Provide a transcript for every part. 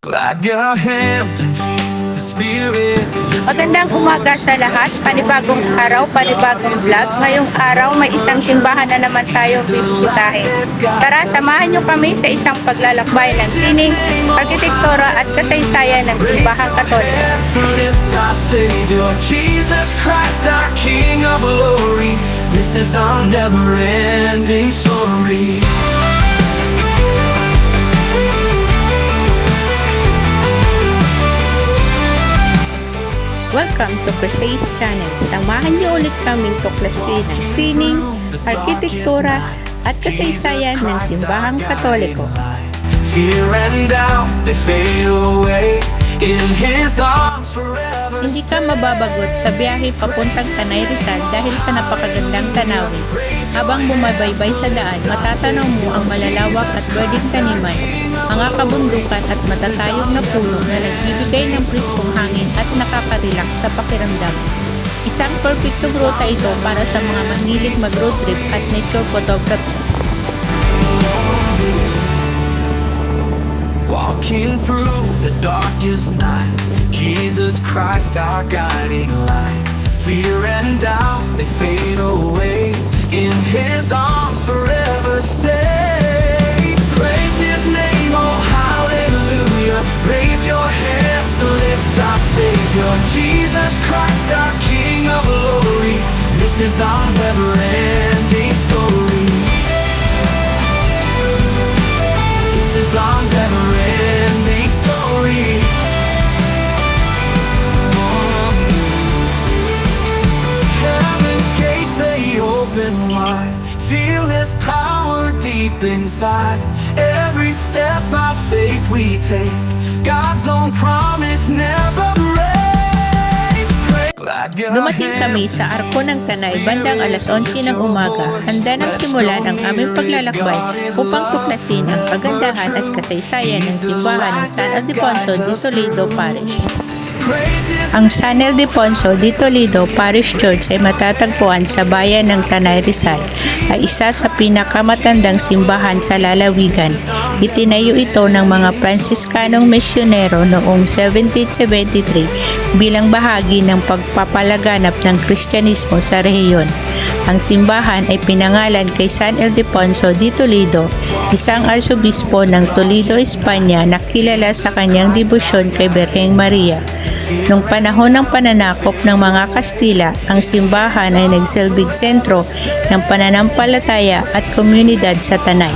Glad your hand to be the spirit. Magandang umaga sa lahat, panibagong araw, panibagong vlog. Ngayong araw may isang simbahan na naman tayo bibisitahin. Tara, samahan nyo kami sa isang paglalakbay ng sining, arkitektura at kasaysayan ng simbahang Katoliko. To lift our Savior, Jesus Christ, our King of glory. This is our never-ending story. Welcome to Crusades Channel. Samahan niyo ulit kaming tuklasin ang sining, arkitektura at kasaysayan ng simbahang Katoliko. Fear and doubt, they fade away in His arms forever. Hindi ka mababagot sa biyahe papuntang Tanay Rizal dahil sa napakagandang tanawin. Habang bumabaybay sa daan, matatanaw mo ang malalawak at berdeng taniman, mga kabundukan at matatayog na puno na nagbibigay ng priskong hangin at nakaka-relax sa pakiramdam. Isang perfectong ruta ito para sa mga mahilig mag-road trip at nature photography. Walking through the darkest night, Jesus Christ our guiding light. Fear and doubt, they fade away, in His arms forever stay. Praise His name, oh hallelujah. Raise your hands to lift our Savior, Jesus Christ our King of glory. This is our never-ending story. This is our never-ending story. Heaven's gates, they open wide. Feel His power deep inside. Every step of faith we take, God's own promise never break. Dumating kami sa Arko ng Tanay bandang alas 11 ng umaga. Handa nang simulan ang aming paglalakbay upang tuklasin ang kagandahan at kasaysayan ng simbahan ng San Ildefonso de Toledo Parish. Ang San Ildefonso de Toledo Parish Church ay matatagpuan sa bayan ng Tanay Rizal, ay isa sa pinakamatandang simbahan sa lalawigan. Itinayo ito ng mga Fransiskanong misyonero noong 1773 bilang bahagi ng pagpapalaganap ng Kristyanismo sa rehiyon. Ang simbahan ay pinangalan kay San Ildefonso de Toledo, isang arsobispo ng Toledo, Espanya na kilala sa kanyang debosyon kay Birheng Maria. Noong panahon ng pananakop ng mga Kastila, ang simbahan ay nagsilbing sentro ng pananampalataya at komunidad sa Tanay.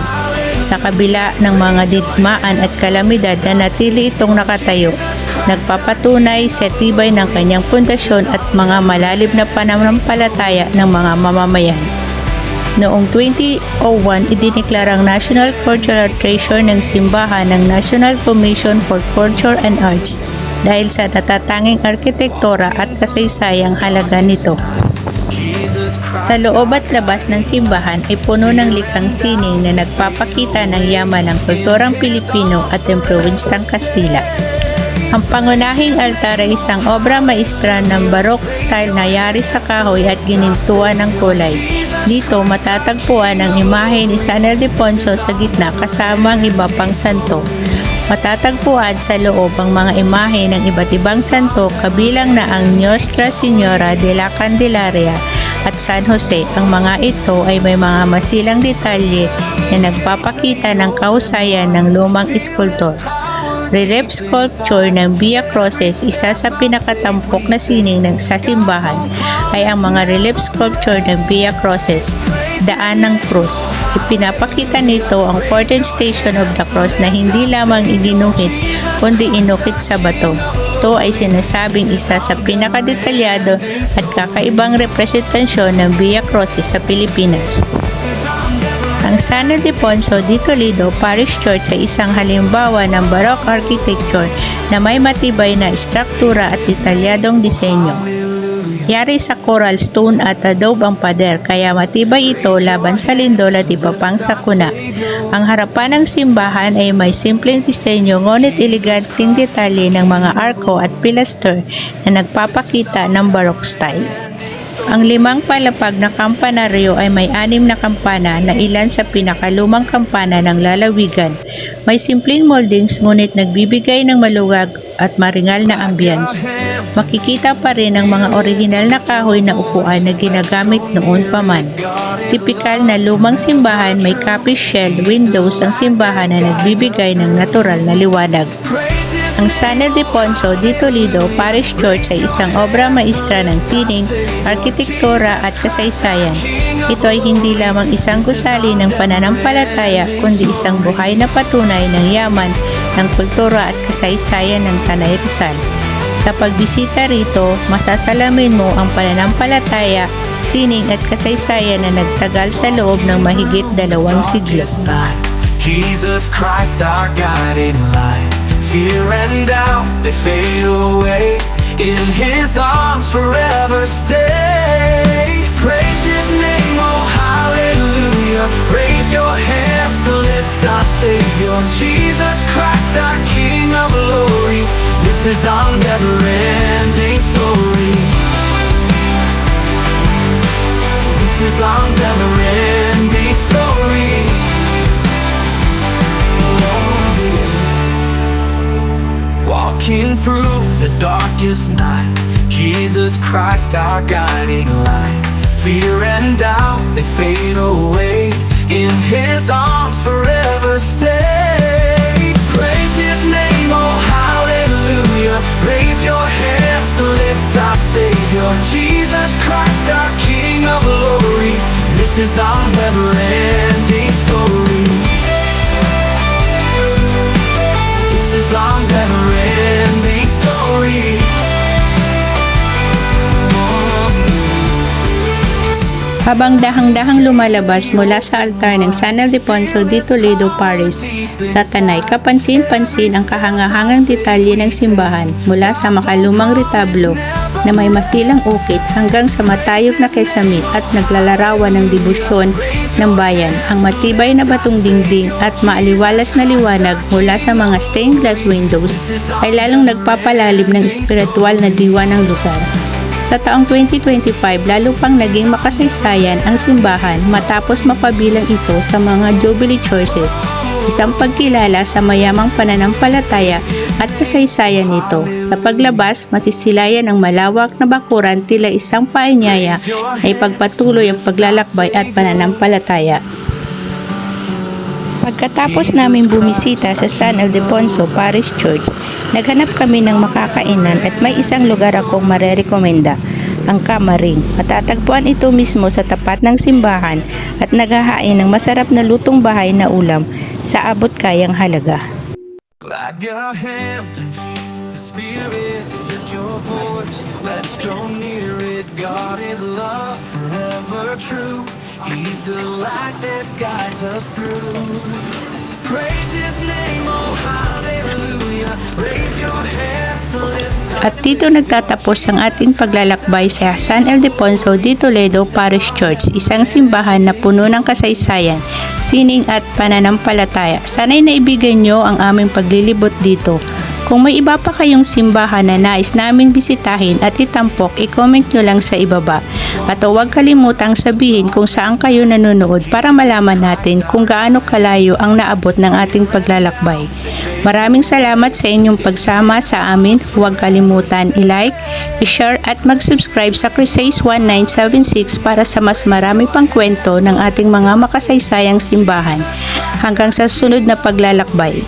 Sa kabila ng mga digmaan at kalamidad na natili itong nakatayo, nagpapatunay sa tibay ng kanyang pundasyon at mga malalim na pananampalataya ng mga mamamayan. Noong 2001, idineklarang National Cultural Treasure ng simbahan ng National Commission for Culture and Arts dahil sa natatanging arkitektura at kasaysayang halaga nito. Sa loob at labas ng simbahan ay puno ng likhang sining na nagpapakita ng yaman ng kulturang Pilipino at impluwensyang Kastila. Ang pangunahing altar ay isang obra maestra ng Baroque style na yari sa kahoy at ginintuan ng kulay. Dito matatagpuan ang imahe ni San Ildefonso sa gitna kasama ang iba pang santo. Matatagpuan sa loob ang mga imahe ng iba't ibang santo kabilang na ang Nuestra Señora de la Candelaria at San Jose. Ang mga ito ay may mga masilang detalye na nagpapakita ng kahusayan ng lumang eskultor. Relief sculpture ng Via Crucis, isa sa pinakatampok na sining ng sa simbahan, ay ang mga relief sculpture ng Via Crucis, daan ng krus. Ipinapakita nito ang 14th Station of the Cross na hindi lamang iginuhit kundi inukit sa bato. Ito ay sinasabing isa sa pinakadetalyado at kakaibang representasyon ng Via Crucis sa Pilipinas. Ang San Ildefonso de Toledo Parish Church ay isang halimbawa ng Baroque architecture na may matibay na istruktura at detalyadong disenyo. Yari sa coral stone at adobe ang pader, kaya matibay ito laban sa lindol at iba pang sakuna. Ang harapan ng simbahan ay may simpleng disenyo ngunit eleganteng detalye ng mga arko at pilaster na nagpapakita ng Baroque style. Ang 5 palapag na kampanaryo ay may 6 na kampana na ilan sa pinakalumang kampana ng lalawigan. May simpleng moldings ngunit nagbibigay ng maluwag at maringal na ambience. Makikita pa rin ang mga orihinal na kahoy na upuan na ginagamit noon pa man. Tipikal na lumang simbahan, may copy shell windows ang simbahan na nagbibigay ng natural na liwanag. Ang San Ildefonso de Toledo Parish Church ay isang obra maestra ng sining, arkitektura at kasaysayan. Ito ay hindi lamang isang gusali ng pananampalataya kundi isang buhay na patunay ng yaman ng kultura at kasaysayan ng Tanay Rizal. Sa pagbisita rito, masasalamin mo ang pananampalataya, sining at kasaysayan na nagtagal sa loob ng mahigit 2 siglo. Jesus Christ, our guiding light. Fear and doubt, they fade away. In His arms forever stay. Praise His name, oh hallelujah. Raise your hands to lift our Savior. Jesus Christ, our King of glory. This is our never-ending story. This is our never-ending story. Walking through the darkest night, Jesus Christ, our guiding light. Fear and doubt, they fade away. In His arms forever stay. Praise His name, oh hallelujah. Raise your hands to lift our Savior. Jesus Christ, our King of glory. This is our never-ending story. This is our never-ending story. Habang dahang-dahang lumalabas mula sa altar ng San Ildefonso de Toledo Parish sa Tanay, kapansin-pansin ang kahangahangang detalye ng simbahan mula sa makalumang retablo na may masilang ukit hanggang sa matayog na kesamit at naglalarawan ng debosyon ng bayan. Ang matibay na batong dingding at maaliwalas na liwanag mula sa mga stained glass windows ay lalong nagpapalalim ng espiritual na diwa ng lugar. Sa taong 2025, lalo pang naging makasaysayan ang simbahan matapos mapabilang ito sa mga Jubilee Churches, isang pagkilala sa mayamang pananampalataya at kasaysayan nito. Sa paglabas, masisilayan ang malawak na bakuran tila isang paanyaya na ipagpatuloy ang paglalakbay at pananampalataya. Pagkatapos naming bumisita sa San Ildefonso Parish Church, naghanap kami ng makakainan at may isang lugar akong marerekomenda, ang Kamaring. Matatagpuan ito mismo sa tapat ng simbahan at naghahain ng masarap na lutong bahay na ulam sa abot kayang halaga. Clap your hands, the Spirit, lift your voice, let's go near it. God is love, forever true. He's the light that guides us through. Praise His name, oh hallelujah. Raise your hands to lift up. At dito nagtatapos ang ating paglalakbay sa San Ildefonso de Toledo Parish Church, isang simbahan na puno ng kasaysayan, sining at pananampalataya. Sana'y naibigan nyo ang aming paglilibot dito. Kung may iba pa kayong simbahan na nais naming bisitahin at itampok, i-comment nyo lang sa ibaba. At huwag kalimutang sabihin kung saan kayo nanonood para malaman natin kung gaano kalayo ang naabot ng ating paglalakbay. Maraming salamat sa inyong pagsama sa amin. Huwag kalimutan i-like, i-share at mag-subscribe sa Crisace 1976 para sa mas marami pang kwento ng ating mga makasaysayang simbahan. Hanggang sa sunod na paglalakbay.